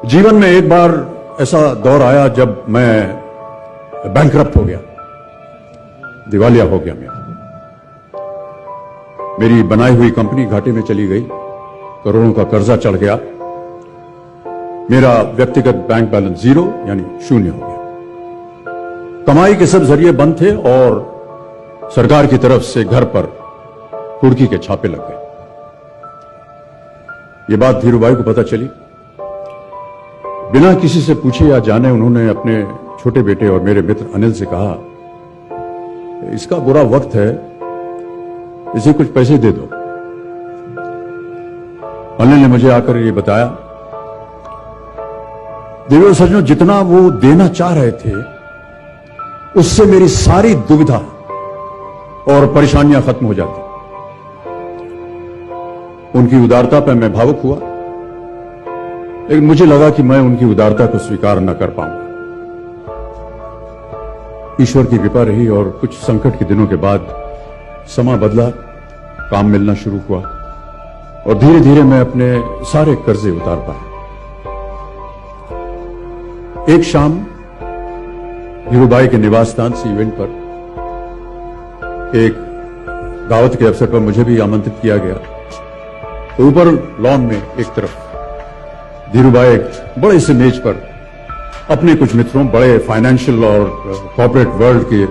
जीवन में एक बार ऐसा दौर आया जब मैं बैंकरप्ट हो गया, दिवालिया हो गया। मेरी बनाई हुई कंपनी घाटे में चली गई, करोड़ों का कर्जा चढ़ गया, मेरा व्यक्तिगत बैंक बैलेंस जीरो यानी शून्य हो गया। कमाई के सब जरिए बंद थे और सरकार की तरफ से घर पर कुर्की के छापे लग गए। ये बात धीरूभाई को पता चली। बिना किसी से पूछे या जाने उन्होंने अपने छोटे बेटे और मेरे मित्र अनिल से कहा, इसका बुरा वक्त है, इसे कुछ पैसे दे दो। अनिल ने मुझे आकर ये बताया, देवर सज्जनों, जितना वो देना चाह रहे थे उससे मेरी सारी दुविधा और परेशानियां खत्म हो जाती। उनकी उदारता पर मैं भावुक हुआ, लेकिन मुझे लगा कि मैं उनकी उदारता को स्वीकार न कर पाऊंगा। ईश्वर की कृपा रही और कुछ संकट के दिनों के बाद समा बदला, काम मिलना शुरू हुआ और धीरे धीरे मैं अपने सारे कर्जे उतार पाया। एक शाम धीरूभाई के निवास स्थान से इवेंट पर एक दावत के अवसर पर मुझे भी आमंत्रित किया गया। तो ऊपर लॉन में एक तरफ धीरूभाई एक बड़े से मेज पर अपने कुछ मित्रों, बड़े फाइनेंशियल और कॉर्पोरेट वर्ल्ड के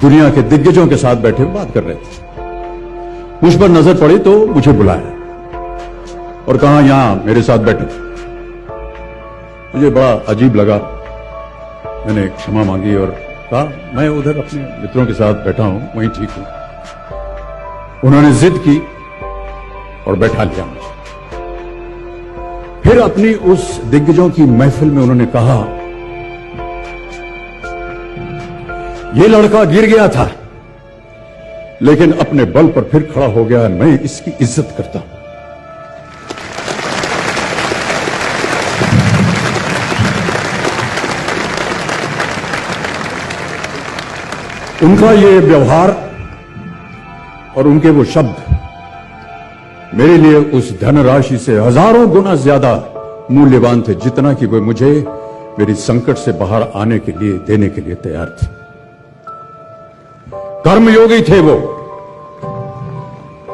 दुनिया के दिग्गजों के साथ बैठे बात कर रहे थे। मुझ पर नजर पड़ी तो मुझे बुलाया और कहा, यहां मेरे साथ बैठो। मुझे बड़ा अजीब लगा। मैंने क्षमा मांगी और कहा, मैं उधर अपने मित्रों के साथ बैठा हूं, वहीं ठीक हूं। उन्होंने जिद की और बैठा लिया मुझे। फिर अपनी उस दिग्गजों की महफिल में उन्होंने कहा, यह लड़का गिर गया था लेकिन अपने बल पर फिर खड़ा हो गया, मैं इसकी इज्जत करता हूं। उनका ये व्यवहार और उनके वो शब्द मेरे लिए उस धनराशि से हजारों गुना ज्यादा मूल्यवान थे, जितना कि वे मुझे मेरी संकट से बाहर आने के लिए देने के लिए तैयार थे। कर्मयोगी थे वो।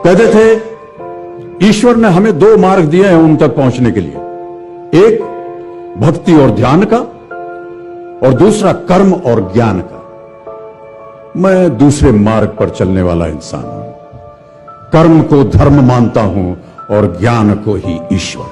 कहते थे, ईश्वर ने हमें दो मार्ग दिए हैं उन तक पहुंचने के लिए, एक भक्ति और ध्यान का और दूसरा कर्म और ज्ञान का। मैं दूसरे मार्ग पर चलने वाला इंसान हूं। कर्म को धर्म मानता हूं और ज्ञान को ही ईश्वर।